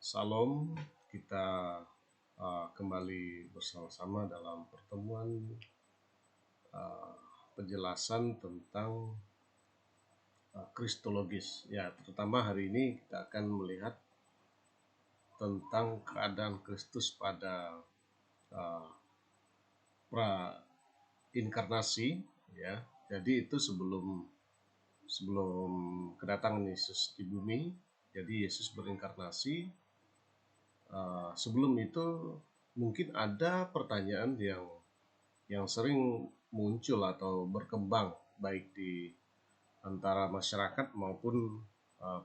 Salam, kita kembali bersama-sama dalam pertemuan uh, penjelasan tentang kristologis. Ya, terutama hari ini kita akan melihat tentang keadaan Kristus pada uh, pra inkarnasi. Ya, jadi itu sebelum kedatangan Yesus di bumi. Jadi Yesus berinkarnasi. Sebelum itu mungkin ada pertanyaan yang sering muncul atau berkembang baik di antara masyarakat maupun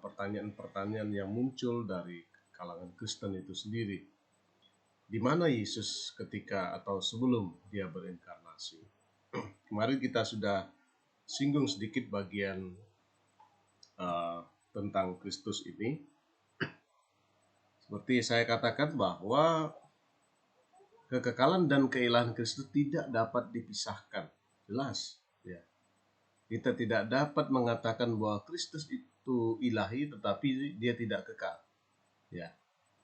pertanyaan-pertanyaan yang muncul dari kalangan Kristen itu sendiri. Di mana Yesus ketika atau sebelum dia berinkarnasi? Kemarin kita sudah singgung sedikit bagian tentang Kristus ini. Seperti saya katakan bahwa kekekalan dan keilahan Kristus tidak dapat dipisahkan. Jelas, ya. Kita tidak dapat mengatakan bahwa Kristus itu ilahi tetapi dia tidak kekal. Ya.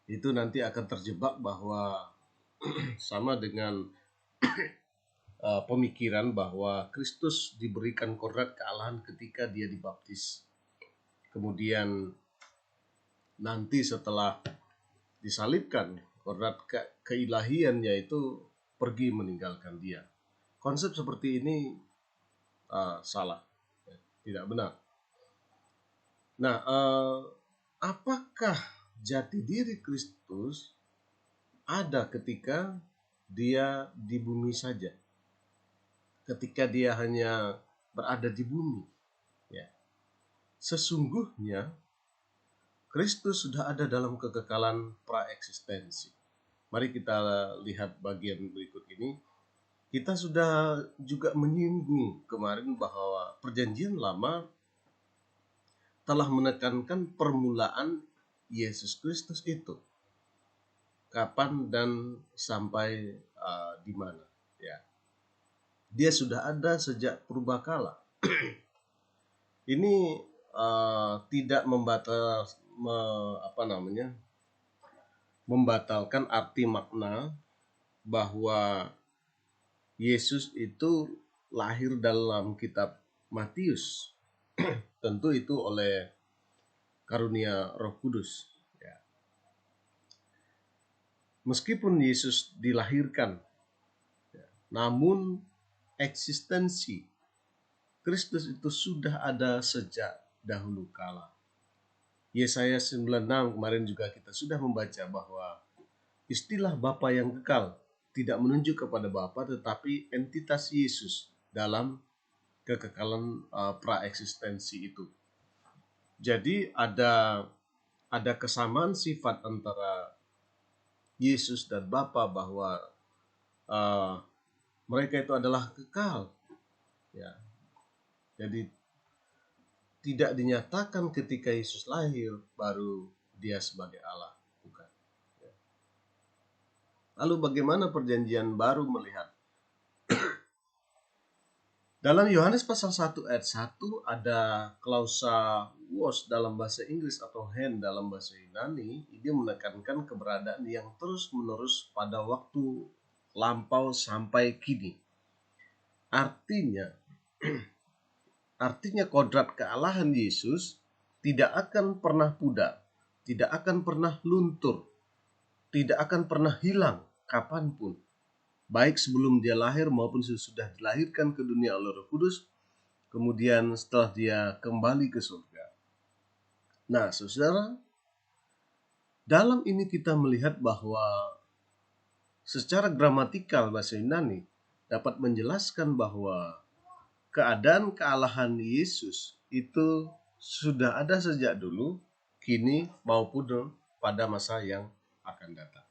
Itu nanti akan terjebak bahwa sama dengan pemikiran bahwa Kristus diberikan kodrat kealahan ketika dia dibaptis. Kemudian nanti setelah disalibkan, kodrat keilahiannya itu pergi meninggalkan dia. Konsep seperti ini salah, tidak benar. Nah, apakah jati diri Kristus ada ketika dia di bumi saja? Ketika dia hanya berada di bumi, ya. Sesungguhnya Kristus sudah ada dalam kekekalan praeksistensi. Mari kita lihat bagian berikut ini. Kita sudah juga menyinggung kemarin bahwa Perjanjian Lama telah menekankan permulaan Yesus Kristus itu. Kapan dan sampai di mana, ya. Dia sudah ada sejak purbakala. Ini tidak membatalkan arti makna bahwa Yesus itu lahir dalam kitab Matius. Tentu itu oleh karunia Roh Kudus. Ya. Meskipun Yesus dilahirkan, ya, namun eksistensi Kristus itu sudah ada sejak dahulu kala. Yesaya 96 kemarin juga kita sudah membaca bahwa istilah Bapa yang kekal tidak menunjuk kepada Bapa tetapi entitas Yesus dalam kekekalan praeksistensi itu. Jadi ada kesamaan sifat antara Yesus dan Bapa bahwa mereka itu adalah kekal. Ya. Jadi tidak dinyatakan ketika Yesus lahir baru dia sebagai Allah, bukan. Ya. Lalu bagaimana perjanjian baru melihat? Dalam Yohanes pasal 1 ayat 1 ada klausa was dalam bahasa Inggris atau hen dalam bahasa Yunani. Dia menekankan keberadaan yang terus-menerus pada waktu lampau sampai kini. Artinya kodrat kealahan Yesus tidak akan pernah pudar, tidak akan pernah luntur, tidak akan pernah hilang kapanpun. Baik sebelum dia lahir maupun sesudah dilahirkan ke dunia oleh Roh Kudus, kemudian setelah dia kembali ke surga. Nah, saudara, dalam ini kita melihat bahwa secara gramatikal bahasa Yunani dapat menjelaskan bahwa keadaan kealahan Yesus itu sudah ada sejak dulu, kini maupun pada masa yang akan datang.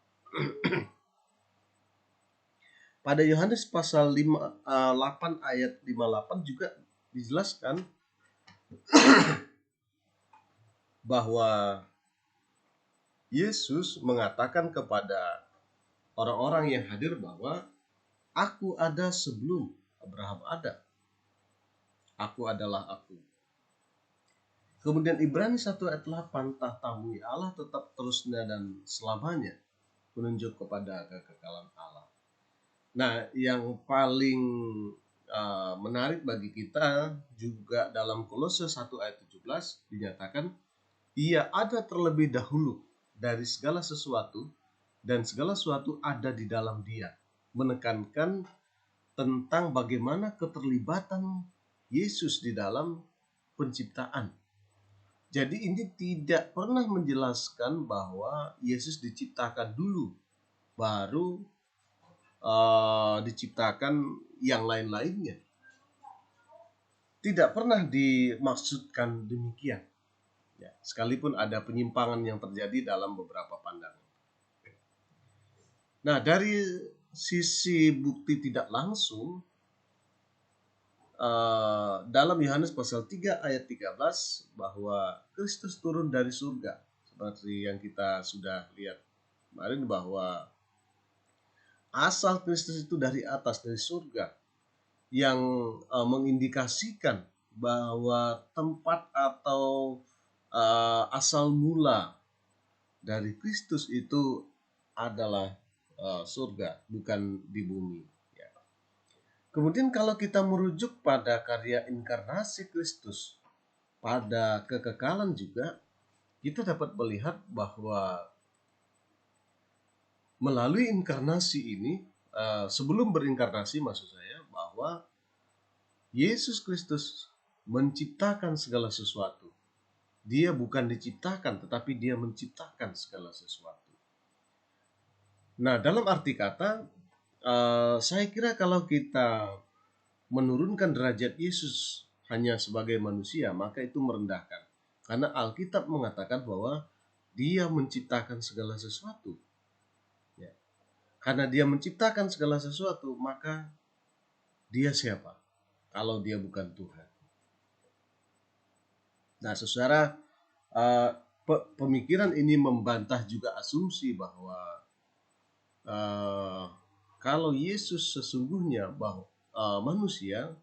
Pada Yohanes pasal 8 ayat 58 juga dijelaskan bahwa Yesus mengatakan kepada orang-orang yang hadir bahwa aku ada sebelum Abraham ada. Aku adalah aku. Kemudian Ibrani 1 ayat 8, tahtamu Allah tetap terusnya dan selamanya, menunjuk kepada kekekalan Allah. Nah, yang paling menarik bagi kita juga dalam Kolose 1 ayat 17 dinyatakan, ia ada terlebih dahulu dari segala sesuatu, dan segala sesuatu ada di dalam dia. Menekankan tentang bagaimana keterlibatan Yesus di dalam penciptaan. Jadi ini tidak pernah menjelaskan bahwa Yesus diciptakan dulu, baru diciptakan yang lain-lainnya. Tidak pernah dimaksudkan demikian. Ya, sekalipun ada penyimpangan yang terjadi dalam beberapa pandangan. Nah, dari sisi bukti tidak langsung, dalam Yohanes pasal 3 ayat 13 bahwa Kristus turun dari surga, seperti yang kita sudah lihat kemarin, bahwa asal Kristus itu dari atas, dari surga, yang mengindikasikan bahwa tempat atau asal mula dari Kristus itu adalah surga, bukan di bumi. Kemudian kalau kita merujuk pada karya inkarnasi Kristus pada kekekalan juga, kita dapat melihat bahwa melalui inkarnasi ini, sebelum berinkarnasi maksud saya, bahwa Yesus Kristus menciptakan segala sesuatu. Dia bukan diciptakan, tetapi dia menciptakan segala sesuatu. Nah, dalam arti kata, saya kira kalau kita menurunkan derajat Yesus hanya sebagai manusia, maka itu merendahkan. Karena Alkitab mengatakan bahwa dia menciptakan segala sesuatu. Ya. Karena dia menciptakan segala sesuatu, maka dia siapa kalau dia bukan Tuhan? Nah, saudara, pemikiran ini membantah juga asumsi bahwa kalau Yesus sesungguhnya bahwa manusia,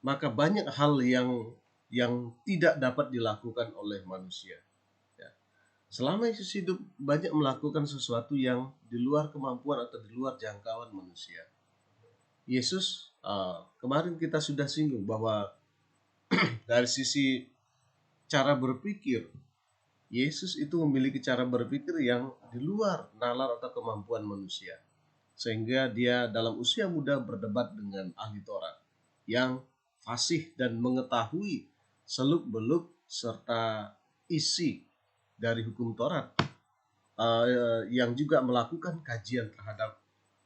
maka banyak hal yang tidak dapat dilakukan oleh manusia. Ya. Selama Yesus hidup, banyak melakukan sesuatu yang di luar kemampuan atau di luar jangkauan manusia. Yesus, kemarin kita sudah singgung bahwa dari sisi cara berpikir, Yesus itu memiliki cara berpikir yang di luar nalar atau kemampuan manusia. Sehingga dia dalam usia muda berdebat dengan ahli Taurat yang fasih dan mengetahui seluk-beluk serta isi dari hukum Taurat, yang juga melakukan kajian terhadap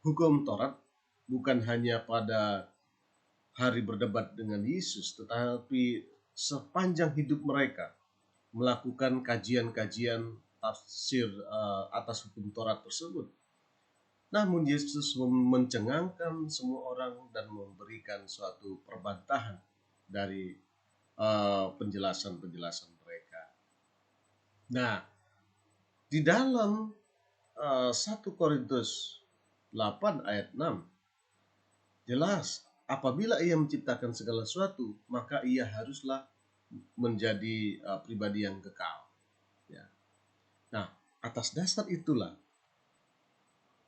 hukum Taurat bukan hanya pada hari berdebat dengan Yesus, tetapi sepanjang hidup mereka melakukan kajian-kajian tafsir atas hukum Taurat tersebut. Namun Yesus mencengangkan semua orang dan memberikan suatu perbantahan dari penjelasan-penjelasan mereka. Nah, di dalam 1 Korintus 8 ayat 6 jelas, apabila ia menciptakan segala sesuatu, maka ia haruslah menjadi pribadi yang kekal. Ya. Nah, atas dasar itulah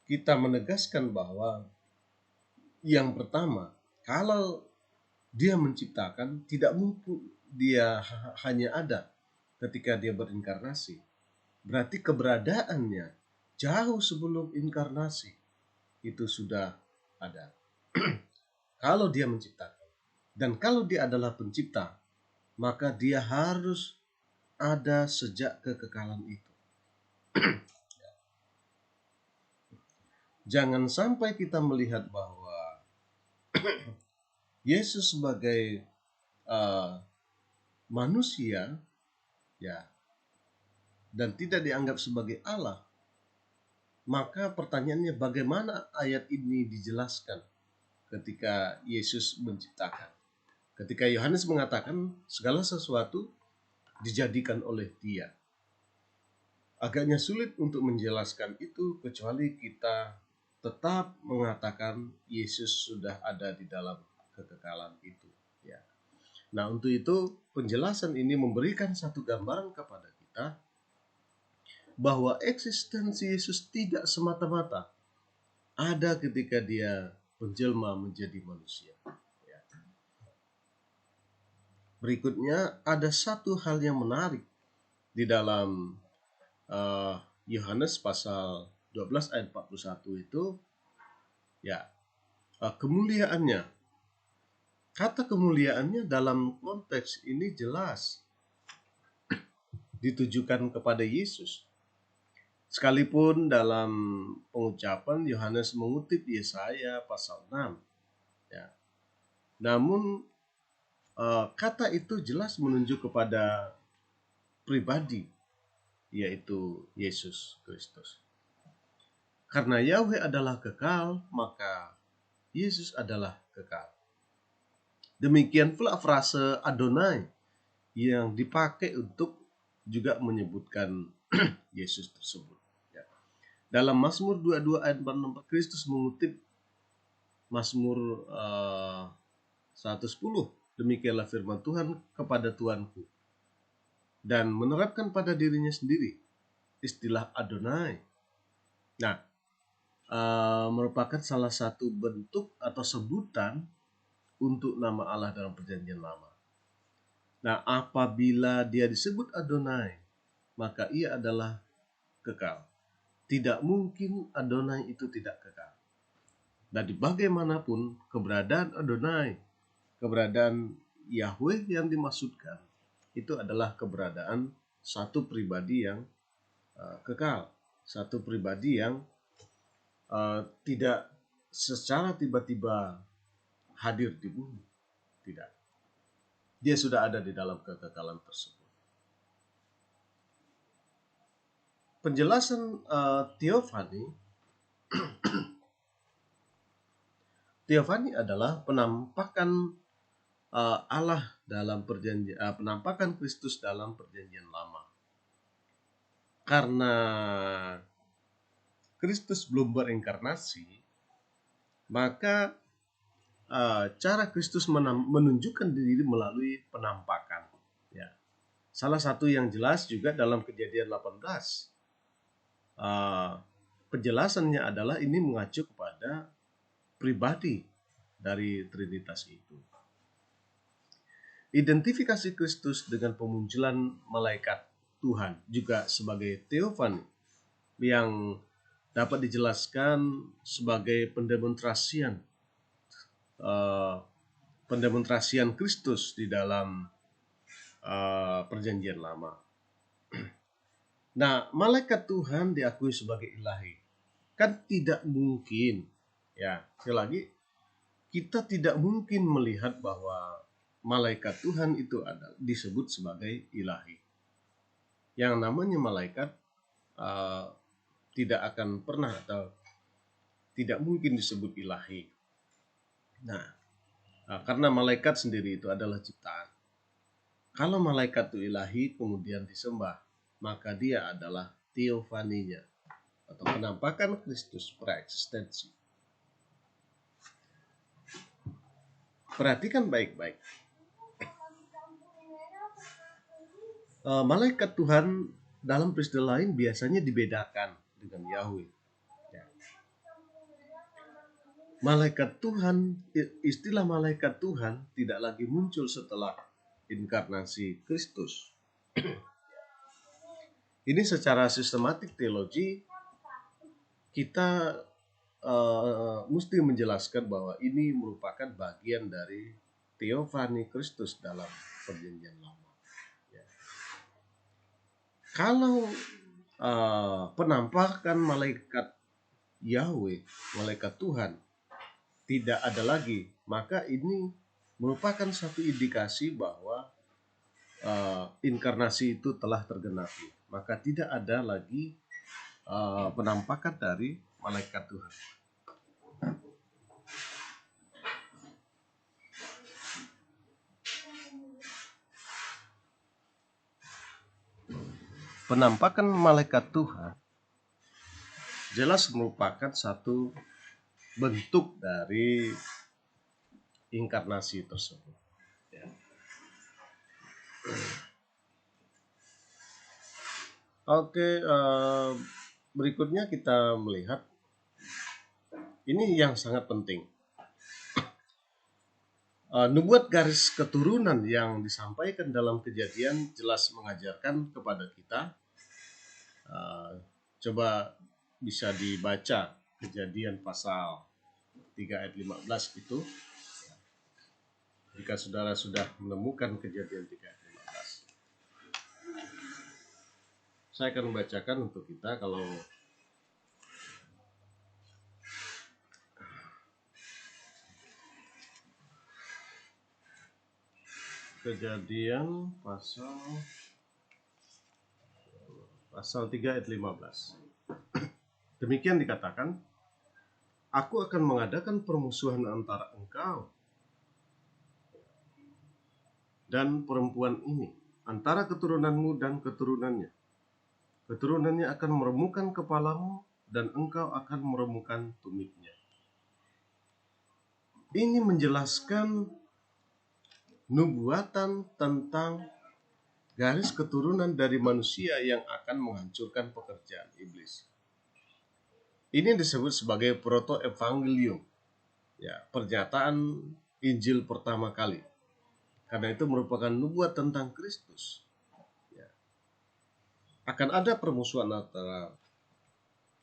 kita menegaskan bahwa yang pertama, kalau dia menciptakan, tidak mungkin dia hanya ada ketika dia berinkarnasi. Berarti keberadaannya jauh sebelum inkarnasi itu sudah ada. Kalau dia menciptakan, dan kalau dia adalah pencipta, maka dia harus ada sejak kekekalan itu. Jangan sampai kita melihat bahwa Yesus sebagai manusia, ya, dan tidak dianggap sebagai Allah. Maka pertanyaannya, bagaimana ayat ini dijelaskan ketika Yesus menciptakan? Ketika Yohanes mengatakan segala sesuatu dijadikan oleh Dia. Agaknya sulit untuk menjelaskan itu kecuali kita tetap mengatakan Yesus sudah ada di dalam kekekalan itu. Ya. Nah, untuk itu penjelasan ini memberikan satu gambaran kepada kita bahwa eksistensi Yesus tidak semata-mata ada ketika dia menjelma menjadi manusia. Berikutnya ada satu hal yang menarik di dalam Yohanes pasal 12 ayat 41 itu, ya, kemuliaannya. Kata kemuliaannya dalam konteks ini jelas ditujukan kepada Yesus. Sekalipun dalam pengucapan Yohanes mengutip Yesaya pasal 6, ya. Namun kata itu jelas menunjuk kepada pribadi, yaitu Yesus Kristus. Karena Yahweh adalah kekal, maka Yesus adalah kekal. Demikian pula frase Adonai yang dipakai untuk juga menyebutkan Yesus tersebut. Ya. Dalam Mazmur 22 ayat 46, Kristus mengutip Mazmur 110, demikianlah firman Tuhan kepada Tuanku, dan menerapkan pada dirinya sendiri istilah Adonai. Nah, merupakan salah satu bentuk atau sebutan untuk nama Allah dalam perjanjian lama. Nah, apabila dia disebut Adonai, maka ia adalah kekal. Tidak mungkin Adonai itu tidak kekal. Dan bagaimanapun keberadaan Adonai, keberadaan Yahweh yang dimaksudkan, itu adalah keberadaan satu pribadi yang kekal. Satu pribadi yang tidak secara tiba-tiba hadir di bumi. Tidak. Dia sudah ada di dalam kekekalan tersebut. Penjelasan Teofani adalah penampakan Allah dalam perjanjian, penampakan Kristus dalam perjanjian lama. Karena Kristus belum berinkarnasi, maka cara Kristus menunjukkan diri melalui penampakan. Ya. Salah satu yang jelas juga dalam Kejadian 18. Penjelasannya adalah ini mengacu kepada pribadi dari Trinitas itu. Identifikasi Kristus dengan pemunculan malaikat Tuhan juga sebagai teofani yang dapat dijelaskan sebagai pendemonstrasian Kristus di dalam perjanjian lama. Nah, malaikat Tuhan diakui sebagai ilahi. Kan tidak mungkin, ya, sekali lagi, kita tidak mungkin melihat bahwa malaikat Tuhan itu disebut sebagai ilahi. Yang namanya malaikat tidak akan pernah atau tidak mungkin disebut ilahi. Nah, karena malaikat sendiri itu adalah ciptaan. Kalau malaikat itu ilahi kemudian disembah, maka dia adalah teofaninya atau penampakan Kristus preeksistensi. Perhatikan baik-baik. Malaikat Tuhan dalam peristiwa lain biasanya dibedakan dengan Yahweh. Ya. Malaikat Tuhan, istilah malaikat Tuhan tidak lagi muncul setelah inkarnasi Kristus. Ini secara sistematik teologi kita mesti menjelaskan bahwa ini merupakan bagian dari teofani Kristus dalam perjanjian lama. Ya. Kalau penampakan malaikat Yahweh, malaikat Tuhan, tidak ada lagi, maka ini merupakan satu indikasi bahwa inkarnasi itu telah tergenapi. Maka tidak ada lagi penampakan dari malaikat Tuhan. Penampakan malaikat Tuhan jelas merupakan satu bentuk dari inkarnasi tersebut. Ya. Oke, berikutnya kita melihat ini yang sangat penting. Nubuat garis keturunan yang disampaikan dalam Kejadian jelas mengajarkan kepada kita. Coba bisa dibaca Kejadian pasal 3 ayat 15 itu. Jika saudara sudah menemukan Kejadian 3 ayat 15. Saya akan membacakan untuk kita. Kalau Kejadian pasal 3 ayat 15. Demikian dikatakan, aku akan mengadakan permusuhan antara engkau dan perempuan ini, antara keturunanmu dan keturunannya. Keturunannya akan meremukkan kepalamu dan engkau akan meremukkan tumitnya. Ini menjelaskan nubuatan tentang garis keturunan dari manusia yang akan menghancurkan pekerjaan iblis. Ini disebut sebagai proto-evangelium, ya, pernyataan Injil pertama kali. Karena itu merupakan nubuat tentang Kristus. Ya. Akan ada permusuhan antara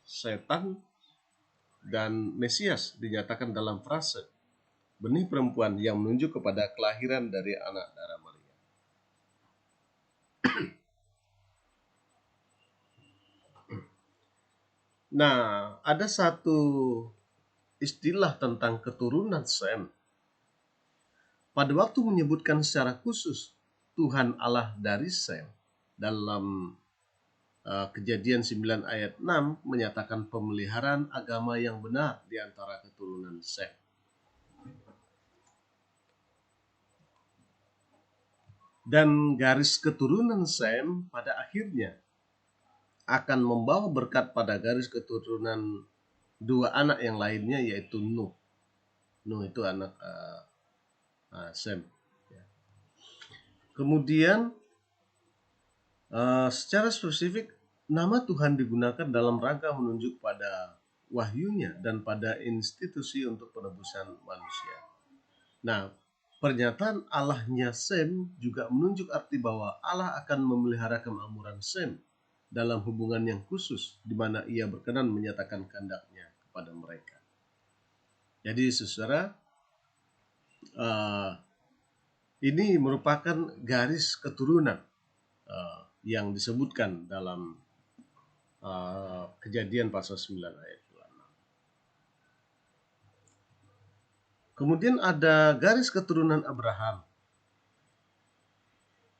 setan dan Mesias, dinyatakan dalam frase benih perempuan yang menunjuk kepada kelahiran dari anak darah Maria. Nah, ada satu istilah tentang keturunan Sem. Pada waktu menyebutkan secara khusus Tuhan Allah dari Sem dalam Kejadian 9 ayat 6 menyatakan pemeliharaan agama yang benar di antara keturunan Sem. Dan garis keturunan Sem pada akhirnya akan membawa berkat pada garis keturunan dua anak yang lainnya, yaitu Nuh. Nuh itu anak Sem. Kemudian secara spesifik nama Tuhan digunakan dalam rangka menunjuk pada wahyunya dan pada institusi untuk penebusan manusia. Nah, pernyataan Allahnya Sem juga menunjuk arti bahwa Allah akan memelihara kemakmuran Sem dalam hubungan yang khusus di mana ia berkenan menyatakan kehendaknya kepada mereka. Jadi saudara, ini merupakan garis keturunan yang disebutkan dalam Kejadian pasal 9 ayat 26. Kemudian ada garis keturunan Abraham.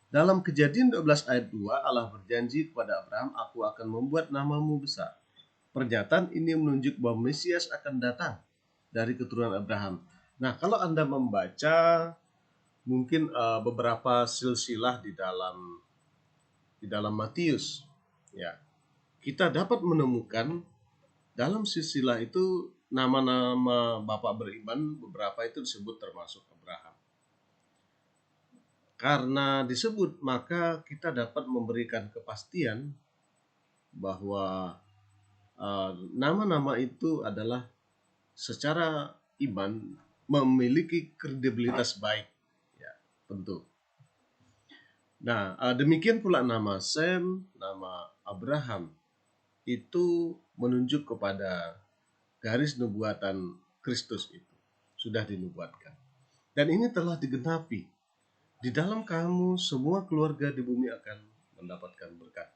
Dalam Kejadian 12 ayat 2, Allah berjanji kepada Abraham, aku akan membuat namamu besar. Pernyataan ini menunjuk bahwa Mesias akan datang dari keturunan Abraham. Nah, kalau Anda membaca mungkin beberapa silsilah di dalam Matius, ya, kita dapat menemukan dalam silsilah itu nama-nama bapak beriman, beberapa itu disebut termasuk Abraham. Karena disebut, maka kita dapat memberikan kepastian bahwa nama-nama itu adalah secara iman memiliki kredibilitas baik, ya, tentu. Nah, demikian pula nama Sem, nama Abraham itu menunjuk kepada garis nubuatan Kristus itu sudah dinubuatkan. Dan ini telah digenapi. Di dalam kamu semua keluarga di bumi akan mendapatkan berkat.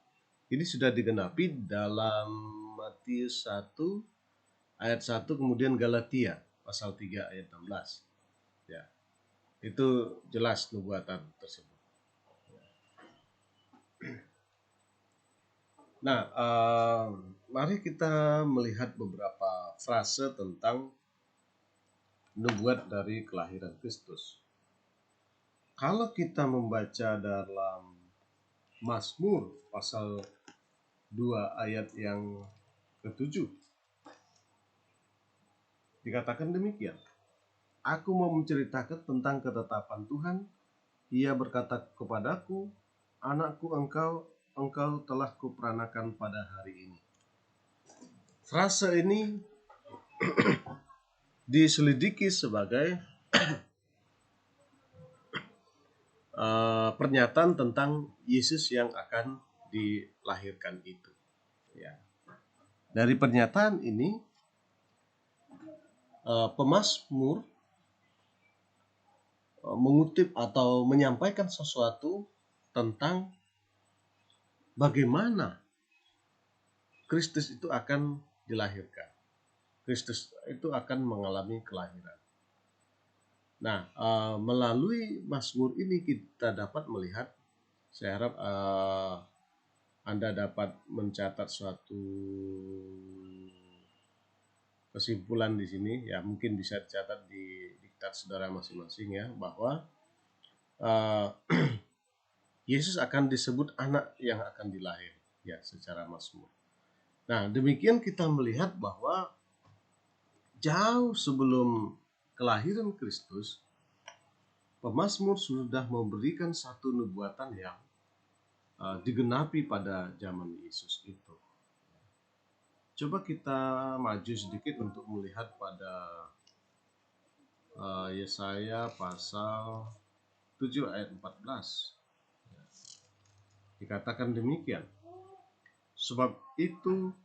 Ini sudah digenapi dalam Matius 1 ayat 1, kemudian Galatia pasal 3 ayat 16. Ya. Itu jelas nubuatan tersebut. Nah, mari kita melihat beberapa frase tentang nubuat dari kelahiran Kristus. Kalau kita membaca dalam Mazmur pasal 2 ayat yang ke-7, dikatakan demikian. Aku mau menceritakan tentang ketetapan Tuhan, Ia berkata kepadaku, anakku, engkau telah kuperanakan pada hari ini. Frase ini diselidiki sebagai pernyataan tentang Yesus yang akan dilahirkan itu. Ya. Dari pernyataan ini, pemazmur mengutip atau menyampaikan sesuatu tentang bagaimana Kristus itu akan dilahirkan. Kristus itu akan mengalami kelahiran. Nah, melalui Mazmur ini kita dapat melihat, saya harap Anda dapat mencatat suatu kesimpulan di sini, ya mungkin bisa dicatat di diktat saudara masing-masing ya, bahwa Yesus akan disebut anak yang akan dilahir, ya secara Mazmur. Nah, demikian kita melihat bahwa jauh sebelum kelahiran Kristus, pemazmur sudah memberikan satu nubuatan yang digenapi pada zaman Yesus itu. Coba kita maju sedikit untuk melihat pada Yesaya pasal 7 ayat 14. Dikatakan demikian, sebab itu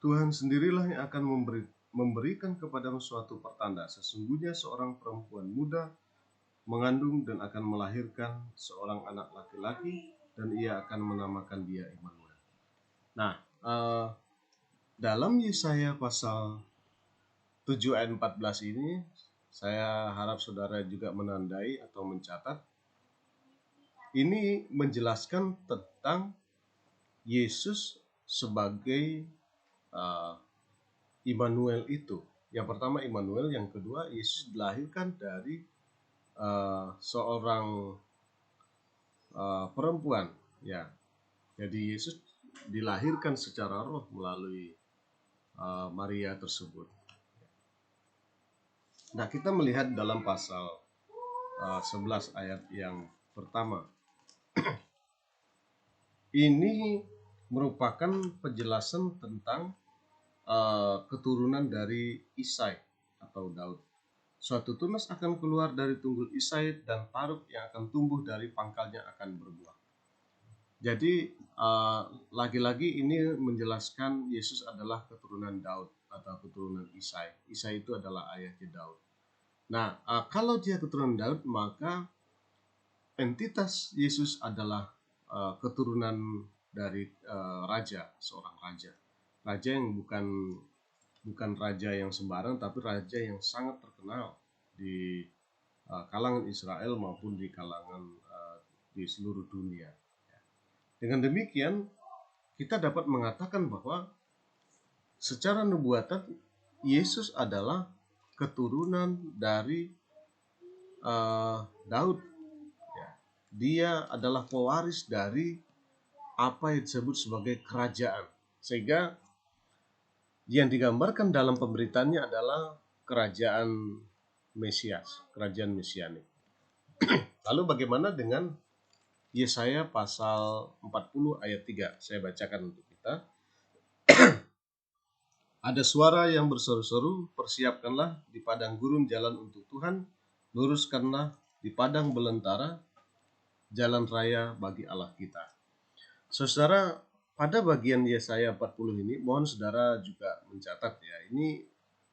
Tuhan sendirilah yang akan memberikan kepadamu suatu pertanda. Sesungguhnya seorang perempuan muda mengandung dan akan melahirkan seorang anak laki-laki, dan ia akan menamakan dia Immanuel. Nah, dalam Yesaya pasal 7 ayat 14 ini, saya harap saudara juga menandai atau mencatat. Ini menjelaskan tentang Yesus sebagai Immanuel itu. Yang pertama Immanuel, yang kedua Yesus dilahirkan dari seorang perempuan, ya. Jadi Yesus dilahirkan secara roh melalui Maria tersebut. Nah, kita melihat dalam pasal 11 ayat yang pertama. Ini merupakan penjelasan tentang keturunan dari Isai atau Daud. Suatu tunas akan keluar dari tunggul Isai, dan paruk yang akan tumbuh dari pangkalnya akan berbuah. Jadi lagi-lagi ini menjelaskan Yesus adalah keturunan Daud atau keturunan Isai. Isai itu adalah ayahnya Daud. Nah, kalau dia keturunan Daud, maka entitas Yesus adalah keturunan dari raja, seorang raja yang bukan raja yang sembarang, tapi raja yang sangat terkenal di kalangan Israel maupun di kalangan di seluruh dunia. Dengan demikian, kita dapat mengatakan bahwa secara nubuatan Yesus adalah keturunan dari Daud. Dia adalah pewaris dari apa yang disebut sebagai kerajaan, sehingga yang digambarkan dalam pemberitaannya adalah kerajaan Mesias, kerajaan Mesianik. Lalu bagaimana dengan Yesaya pasal 40 ayat 3? Saya bacakan untuk kita. Ada suara yang berseru-seru, persiapkanlah di padang gurun jalan untuk Tuhan, luruskanlah di padang belantara jalan raya bagi Allah kita. Saudara, pada bagian Yesaya 40 ini, mohon saudara juga mencatat ya, ini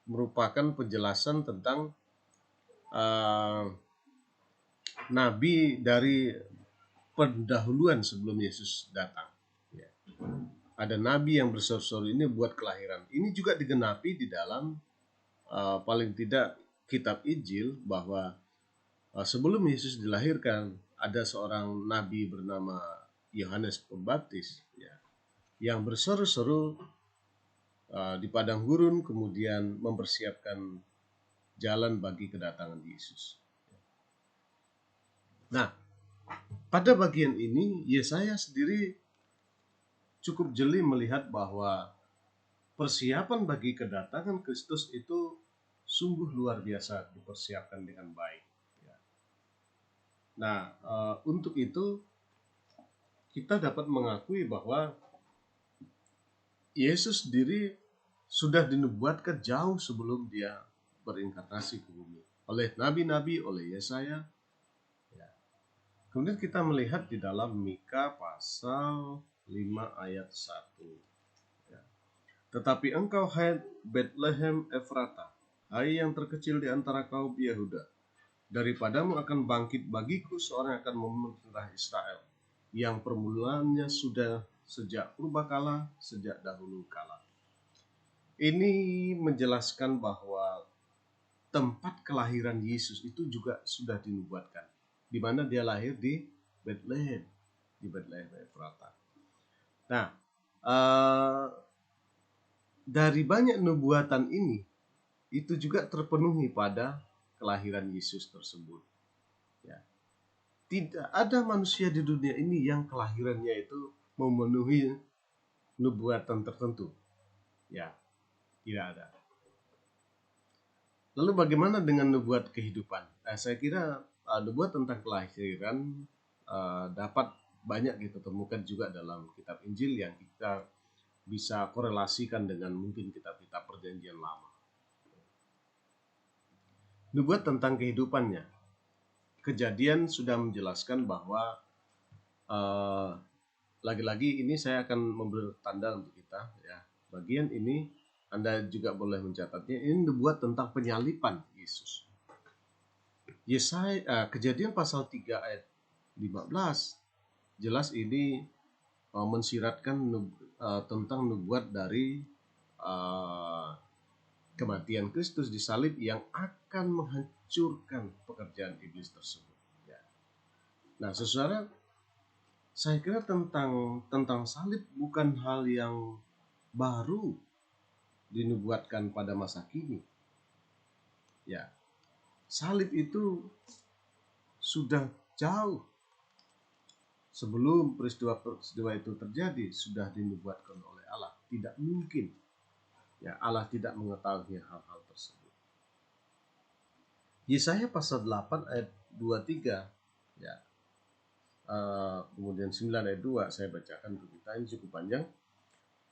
merupakan penjelasan tentang nabi dari pendahuluan sebelum Yesus datang. Ya. Ada nabi yang berseru-seru ini buat kelahiran. Ini juga digenapi di dalam paling tidak kitab Injil, bahwa sebelum Yesus dilahirkan ada seorang nabi bernama Yohanes Pembaptis, ya, yang berseru-seru di padang gurun, kemudian mempersiapkan jalan bagi kedatangan Yesus. Nah, pada bagian ini Yesaya sendiri cukup jeli melihat bahwa persiapan bagi kedatangan Kristus itu sungguh luar biasa dipersiapkan dengan baik. Nah, untuk itu kita dapat mengakui bahwa Yesus sendiri sudah dinubuatkan jauh sebelum dia berinkarnasi ke bumi oleh nabi-nabi, oleh Yesaya. Ya. Kemudian kita melihat di dalam Mika pasal 5 ayat 1. Ya. Tetapi engkau, hai Bethlehem Efrata, hai yang terkecil di antara kaum Yehuda, daripadamu akan bangkit bagiku seorang yang akan memerintah Israel, yang permulaannya sudah sejak purbakala, sejak dahulu kala. Ini menjelaskan bahwa tempat kelahiran Yesus itu juga sudah dinubuatkan, di mana dia lahir di Bethlehem, di Bethlehem Efrata. Nah, dari banyak nubuatan ini, itu juga terpenuhi pada kelahiran Yesus tersebut. Ya. Tidak ada manusia di dunia ini yang kelahirannya itu memenuhi nubuatan tertentu. Ya, tidak ada. Lalu bagaimana dengan nubuat kehidupan? Saya kira nubuat tentang kelahiran dapat banyak kita temukan juga dalam kitab Injil yang kita bisa korelasikan dengan mungkin kitab-kitab perjanjian lama. Nubuat tentang kehidupannya. Kejadian sudah menjelaskan bahwa lagi-lagi ini saya akan memberi tanda untuk kita, ya. Bagian ini Anda juga boleh mencatatnya. Ini nubuat tentang penyalipan Yesus. Kejadian pasal 3 ayat 15 jelas ini mensiratkan tentang nubuat dari kematian Kristus di salib yang akan menghancurkan pekerjaan iblis tersebut. Ya. Nah, saudara, saya kira tentang salib bukan hal yang baru dinubuatkan pada masa kini. Ya, salib itu sudah jauh sebelum peristiwa itu terjadi sudah dinubuatkan oleh Allah. Tidak mungkin, ya, Allah tidak mengetahui hal-hal tersebut. Yesaya pasal 8 ayat 23, ya. Kemudian 9 ayat 2 saya bacakan untuk kita, ini cukup panjang.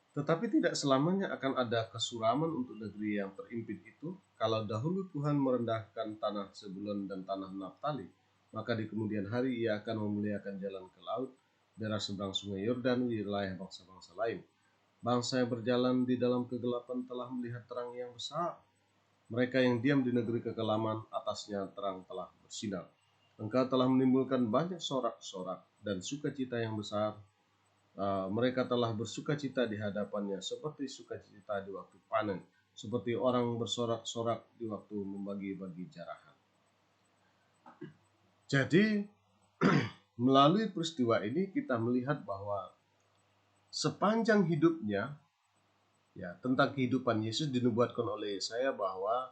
Tetapi tidak selamanya akan ada kesuraman untuk negeri yang terimpit itu. Kalau dahulu Tuhan merendahkan tanah Zebulun dan tanah Naftali, maka di kemudian hari ia akan memuliakan jalan ke laut, daerah seberang sungai Yordan, wilayah bangsa-bangsa lain. Bangsa yang berjalan di dalam kegelapan telah melihat terang yang besar. Mereka yang diam di negeri kekelaman, atasnya terang telah bersinar. Engkau telah menimbulkan banyak sorak-sorak dan sukacita yang besar. Mereka telah bersukacita di hadapannya seperti sukacita di waktu panen, seperti orang bersorak-sorak di waktu membagi-bagi jarahan. Jadi melalui peristiwa ini kita melihat bahwa sepanjang hidupnya, ya, tentang kehidupan Yesus dinubuatkan oleh Yesaya bahwa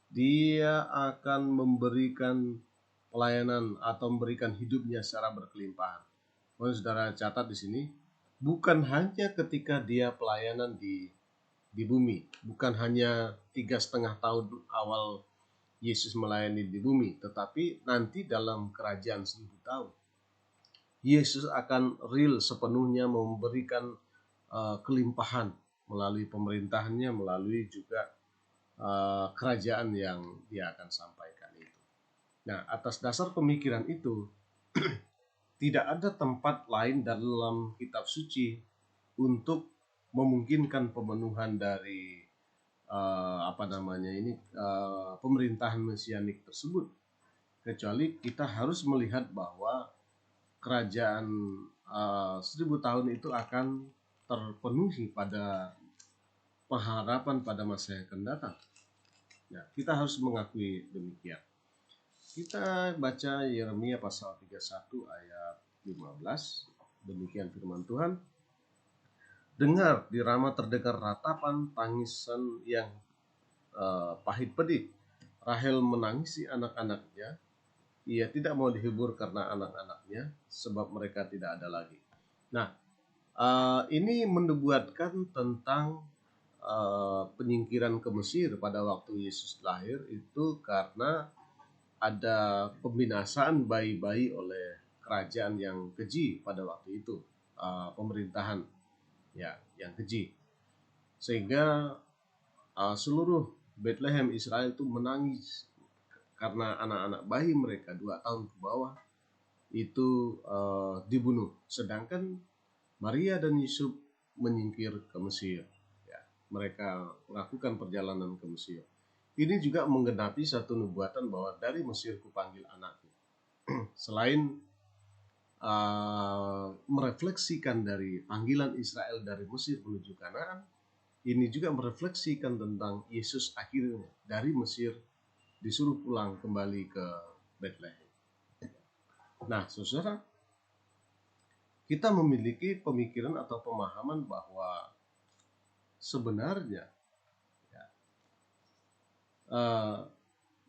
dia akan memberikan pelayanan atau memberikan hidupnya secara berkelimpahan. Mohon saudara catat di sini, bukan hanya ketika dia pelayanan di bumi, bukan hanya 3,5 tahun awal Yesus melayani di bumi, tetapi nanti dalam kerajaan 1000 tahun Yesus akan real sepenuhnya memberikan kelimpahan melalui pemerintahannya, melalui juga kerajaan yang dia akan sampaikan itu. Nah, atas dasar pemikiran itu, tidak ada tempat lain dalam kitab suci untuk memungkinkan pemenuhan dari pemerintahan mesianik tersebut, kecuali kita harus melihat bahwa kerajaan 1000 tahun itu akan terpenuhi pada pengharapan pada masa yang akan datang. Ya, kita harus mengakui demikian. Kita baca Yeremia pasal 31 ayat 15. Demikian firman Tuhan. Dengar, di Rama terdengar ratapan tangisan yang pahit pedih. Rahel menangisi anak-anaknya. Ia tidak mau dihibur karena anak-anaknya, sebab mereka tidak ada lagi. Nah, ini menubuatkan tentang penyingkiran ke Mesir pada waktu Yesus lahir itu karena ada pembinasaan bayi-bayi oleh kerajaan yang keji pada waktu itu, pemerintahan ya yang keji, sehingga seluruh Bethlehem Israel itu menangis karena anak-anak bayi mereka 2 tahun ke bawah itu dibunuh, sedangkan Maria dan Yusuf menyingkir ke Mesir. Ya, mereka melakukan perjalanan ke Mesir. Ini juga menggenapi satu nubuatan bahwa dari Mesir kupanggil anakku. Selain merefleksikan dari panggilan Israel dari Mesir menuju Kanaan, ini juga merefleksikan tentang Yesus akhirnya dari Mesir disuruh pulang kembali ke Bethlehem. Nah, saudara, kita memiliki pemikiran atau pemahaman bahwa sebenarnya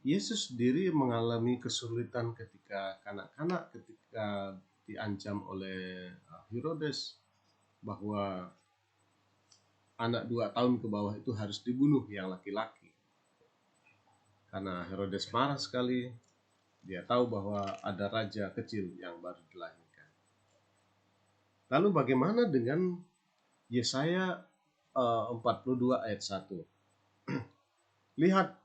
Yesus sendiri mengalami kesulitan ketika kanak-kanak ketika diancam oleh Herodes bahwa anak 2 tahun ke bawah itu harus dibunuh yang laki-laki. Karena Herodes marah sekali, dia tahu bahwa ada raja kecil yang baru dilahirkan. Lalu bagaimana dengan Yesaya 42 ayat 1? Lihat,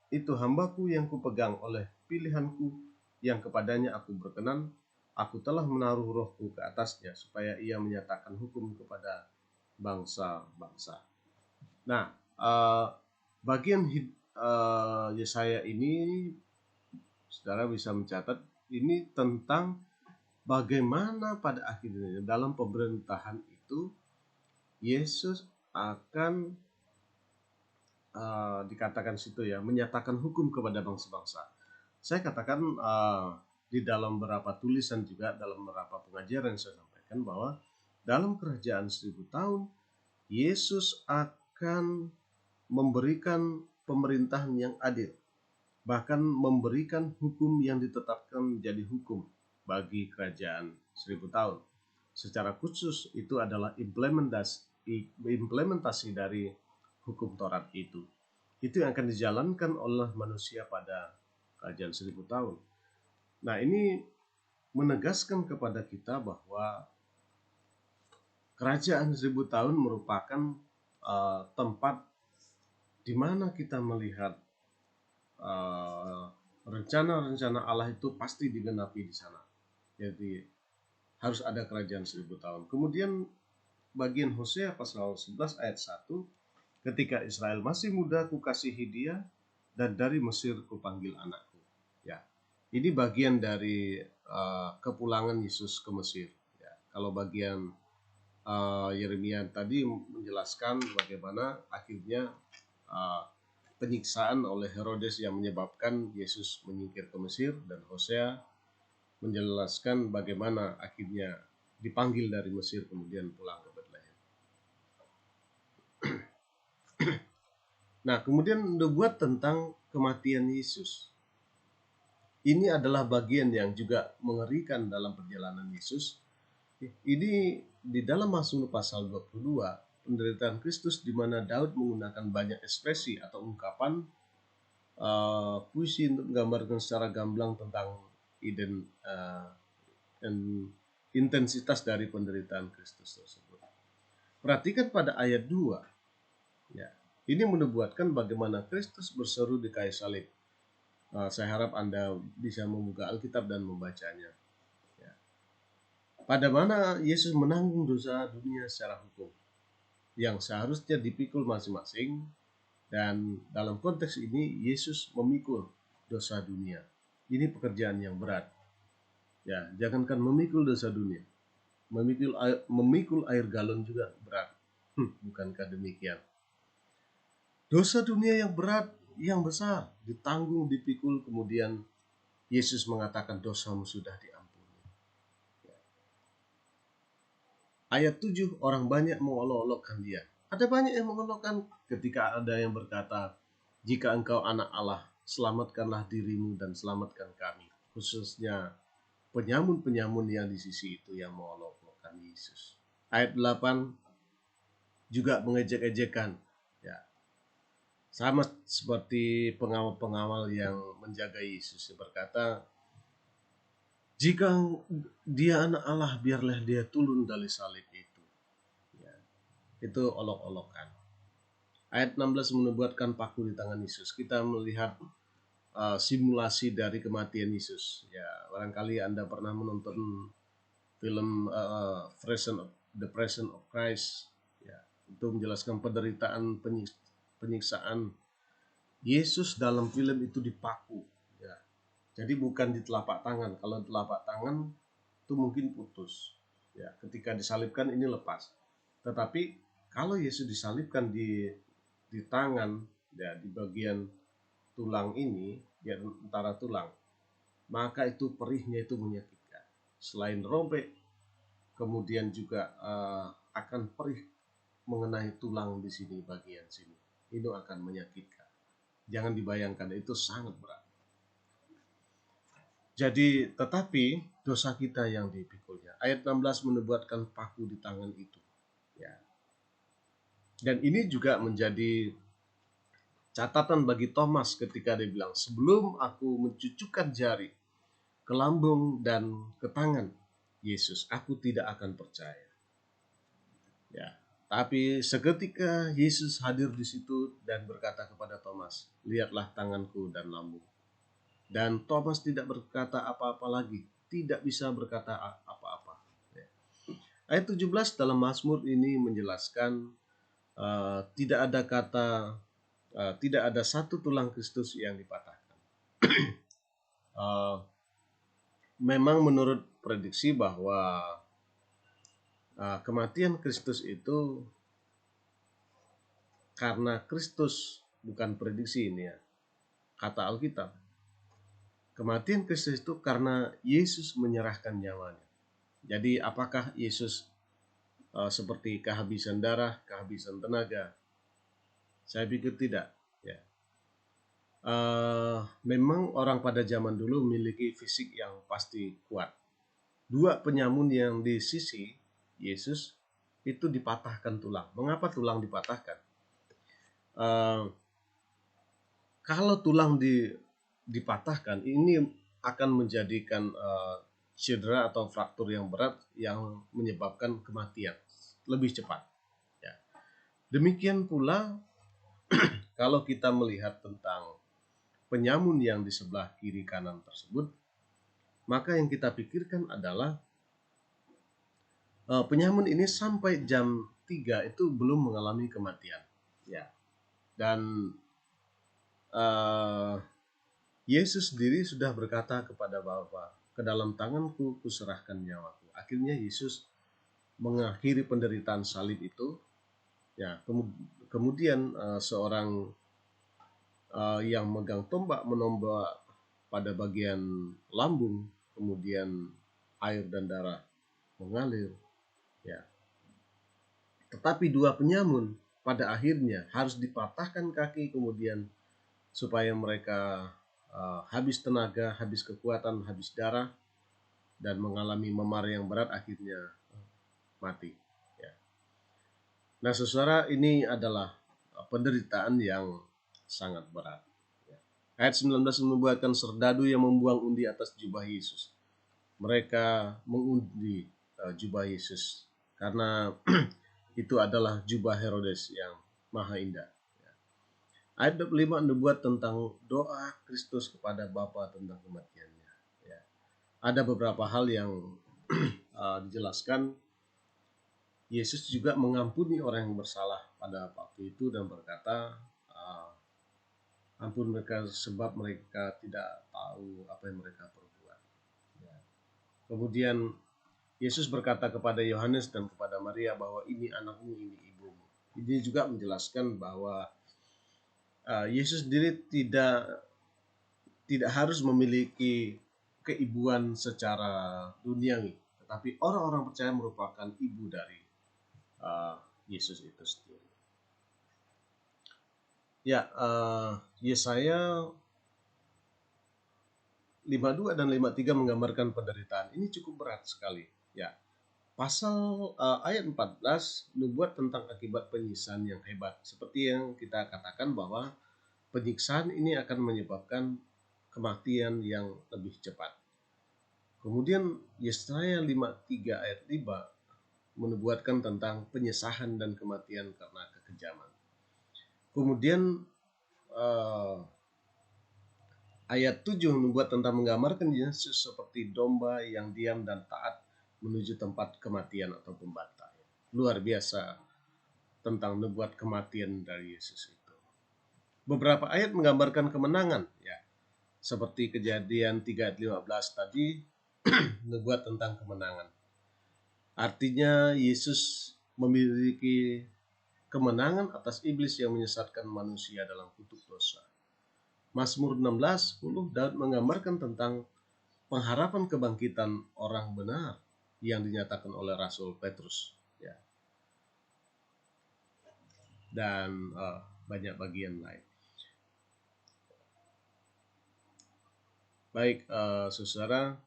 itu hambaku yang kupegang oleh pilihanku, yang kepadanya aku berkenan. Aku telah menaruh rohku ke atasnya, supaya ia menyatakan hukum kepada bangsa-bangsa. Nah, bagian Yesaya ini, saudara bisa mencatat, ini tentang bagaimana pada akhirnya dalam pemerintahan itu Yesus akan dikatakan situ ya, menyatakan hukum kepada bangsa-bangsa. Saya katakan di dalam beberapa tulisan juga, dalam beberapa pengajaran saya sampaikan bahwa dalam kerajaan 1000 tahun Yesus akan memberikan pemerintahan yang adil, bahkan memberikan hukum yang ditetapkan menjadi hukum bagi kerajaan 1000 tahun. Secara khusus itu adalah implementasi dari hukum Taurat itu. Itu yang akan dijalankan oleh manusia pada kerajaan 1000 tahun. Nah, ini menegaskan kepada kita bahwa kerajaan 1000 tahun merupakan tempat di mana kita melihat rencana-rencana Allah itu pasti digenapi di sana. Jadi harus ada kerajaan 1000 tahun. Kemudian bagian Hosea pasal 11 ayat 1, ketika Israel masih muda kukasihi dia, dan dari Mesir kupanggil anakku. Ya, ini bagian dari kepulangan Yesus ke Mesir. Ya, kalau bagian Yeremia tadi menjelaskan bagaimana akhirnya penyiksaan oleh Herodes yang menyebabkan Yesus menyingkir ke Mesir, dan Hosea menjelaskan bagaimana akhirnya dipanggil dari Mesir kemudian pulang ke Bethlehem. Nah, kemudian nubuat tentang kematian Yesus. Ini adalah bagian yang juga mengerikan dalam perjalanan Yesus. Ini di dalam Mazmur pasal 22, penderitaan Kristus, di mana Daud menggunakan banyak ekspresi atau ungkapan puisi untuk menggambarkan secara gamblang tentang intensitas dari penderitaan Kristus tersebut. Perhatikan pada ayat 2. Ya, ini menubuatkan bagaimana Kristus berseru di kayu salib. Saya harap Anda bisa membuka Alkitab dan membacanya. Ya. Pada mana Yesus menanggung dosa dunia secara hukum, yang seharusnya dipikul masing-masing, dan dalam konteks ini Yesus memikul dosa dunia. Ini pekerjaan yang berat. Ya, jangankan memikul dosa dunia, memikul air galon juga berat. Bukankah demikian? Dosa dunia yang berat, yang besar, ditanggung, dipikul, kemudian Yesus mengatakan dosamu sudah diampuni. Ayat 7, orang banyak mengolok-olokkan dia. Ada banyak yang mengolokkan ketika ada yang berkata, jika engkau anak Allah, selamatkanlah dirimu dan selamatkan kami. Khususnya penyamun-penyamun yang di sisi itu yang mengolok-olokkan Yesus. Ayat 8 juga mengejek-ejekan. Ya. Sama seperti pengawal-pengawal yang menjaga Yesus, yang berkata, jika dia anak Allah, biarlah dia turun dari salib itu. Ya, itu olok-olokan. Ayat 16 menubuatkan paku di tangan Yesus. Kita melihat simulasi dari kematian Yesus. Ya, barangkali Anda pernah menonton film The Passion of Christ. Ya, itu menjelaskan penderitaan penyiksaan Yesus dalam film itu dipaku. Ya, jadi bukan di telapak tangan. Kalau di telapak tangan itu mungkin putus. Ya, ketika disalibkan ini lepas. Tetapi kalau Yesus disalibkan di tangan, ya di bagian tulang ini, ya antara tulang, maka itu perihnya itu menyakitkan. Selain robek, kemudian juga akan perih mengenai tulang di sini, bagian sini. Itu akan menyakitkan. Jangan dibayangkan, itu sangat berat. Jadi, tetapi dosa kita yang dipikulnya. Ayat 16 menubuatkan paku di tangan itu. Ya. Dan ini juga menjadi catatan bagi Thomas ketika dia bilang, sebelum aku mencucukkan jari ke lambung dan ke tangan Yesus, aku tidak akan percaya. Ya. Tapi seketika Yesus hadir di situ dan berkata kepada Thomas, lihatlah tanganku dan lambung. Dan Thomas tidak berkata apa-apa lagi, tidak bisa berkata apa-apa. Ya. Ayat 17 dalam Mazmur ini menjelaskan tidak ada kata, tidak ada satu tulang Kristus yang dipatahkan. Memang menurut prediksi bahwa kematian Kristus itu karena Kristus, bukan prediksi ini ya, kata Alkitab. Kematian Kristus itu karena Yesus menyerahkan nyawanya. Jadi apakah Yesus seperti kehabisan darah, kehabisan tenaga? Saya pikir tidak. Ya. Memang orang pada zaman dulu memiliki fisik yang pasti kuat. Dua penyamun yang di sisi Yesus itu dipatahkan tulang. Mengapa tulang dipatahkan? Kalau tulang dipatahkan, ini akan menjadikan cedera atau fraktur yang berat yang menyebabkan kematian lebih cepat. Ya. Demikian pula kalau kita melihat tentang penyamun yang di sebelah kiri kanan tersebut, maka yang kita pikirkan adalah penyamun ini sampai jam 3 itu belum mengalami kematian. Ya. Dan Yesus sendiri sudah berkata kepada Bapa, ke dalam tanganku kuserahkan nyawaku. Akhirnya Yesus mengakhiri penderitaan salib itu. Ya, kemudian seorang yang megang tombak menombak pada bagian lambung, kemudian air dan darah mengalir. Ya. Tetapi dua penyamun pada akhirnya harus dipatahkan kaki kemudian supaya mereka habis tenaga, habis kekuatan, habis darah, dan mengalami memar yang berat, akhirnya mati. Ya. Nah, saudara, ini adalah penderitaan yang sangat berat. Ya. Ayat 19 membuatkan serdadu yang membuang undi atas jubah Yesus. Mereka mengundi jubah Yesus karena itu adalah jubah Herodes yang maha indah. Ayat 25 dibuat tentang doa Kristus kepada Bapa tentang kematiannya. Ya. Ada beberapa hal yang dijelaskan. Yesus juga mengampuni orang yang bersalah pada waktu itu dan berkata, ampun mereka sebab mereka tidak tahu apa yang mereka perbuat. Ya. Kemudian Yesus berkata kepada Yohanes dan kepada Maria bahwa ini anakmu, ini ibumu. Ini juga menjelaskan bahwa Yesus sendiri tidak harus memiliki keibuan secara duniawi, tetapi orang-orang percaya merupakan ibu dari Yesus itu sendiri. Ya, Yesaya 52 dan 53 menggambarkan penderitaan. Ini cukup berat sekali. Ya, ayat 14 nubuat tentang akibat penyiksaan yang hebat. Seperti yang kita katakan bahwa penyiksaan ini akan menyebabkan kematian yang lebih cepat. Kemudian Yesaya 53 ayat 5 menubuatkan tentang penyesahan dan kematian karena kekejaman. Kemudian ayat 7 membuat tentang menggambarkan Yesus seperti domba yang diam dan taat menuju tempat kematian atau pembantai. Luar biasa tentang nubuat kematian dari Yesus itu. Beberapa ayat menggambarkan kemenangan, ya. Seperti Kejadian 3 ayat 15 tadi, nubuat tentang kemenangan. Artinya Yesus memiliki kemenangan atas iblis yang menyesatkan manusia dalam kutuk dosa. Mazmur 16:10 Daud menggambarkan tentang pengharapan kebangkitan orang benar yang dinyatakan oleh Rasul Petrus, ya. Dan banyak bagian lain. Baik, saudara.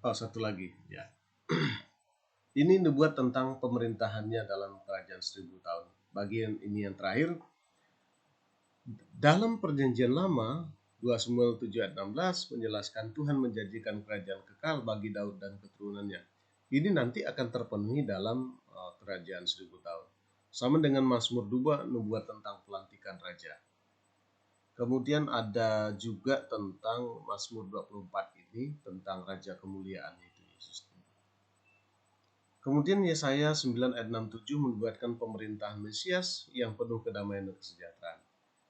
Satu lagi, ya. Ini nubuat tentang pemerintahannya dalam kerajaan 1000 tahun. Bagian ini yang terakhir. Dalam perjanjian lama, 2 Samuel 7 ayat 16 menjelaskan Tuhan menjanjikan kerajaan kekal bagi Daud dan keturunannya. Ini nanti akan terpenuhi dalam kerajaan 1000 tahun. Sama dengan Mazmur 2, nubuat tentang pelantikan raja. Kemudian ada juga tentang Mazmur 24 ini, tentang raja kemuliaan itu Yesus. Kemudian Yesaya 9 ayat 67 menubuatkan pemerintahan Mesias yang penuh kedamaian dan kesejahteraan.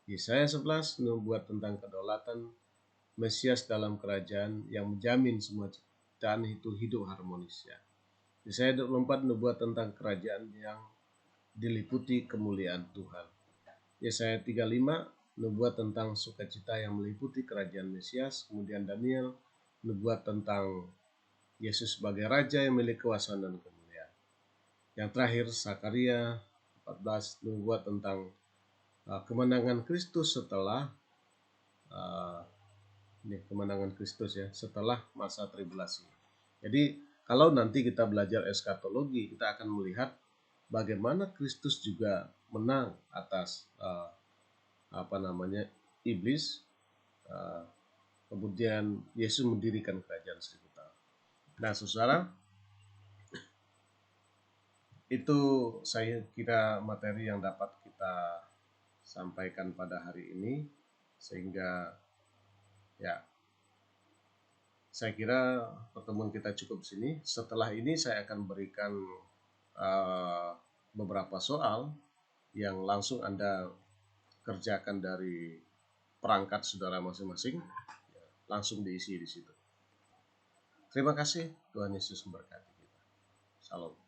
Yesaya 11 menubuat tentang kedaulatan Mesias dalam kerajaan yang menjamin semua ciptaan itu hidup harmonis, ya. Yesaya 24 menubuat tentang kerajaan yang diliputi kemuliaan Tuhan. Yesaya 35 nubuat tentang sukacita yang meliputi kerajaan Mesias. Kemudian Daniel nubuat tentang Yesus sebagai raja yang memiliki kekuasaan dan kemuliaan. Yang terakhir Zakaria 14 nubuat tentang kemenangan Kristus setelah kemenangan Kristus, ya, setelah masa tribulasi. Jadi kalau nanti kita belajar eskatologi, kita akan melihat bagaimana Kristus juga menang atas iblis. Kemudian Yesus mendirikan kerajaan 1000 tahun. Nah, saudara, itu saya kira materi yang dapat kita sampaikan pada hari ini, sehingga ya saya kira pertemuan kita cukup di sini. Setelah ini saya akan berikan beberapa soal yang langsung Anda kerjakan dari perangkat saudara masing-masing, langsung diisi di situ. Terima kasih, Tuhan Yesus memberkati kita. Salam.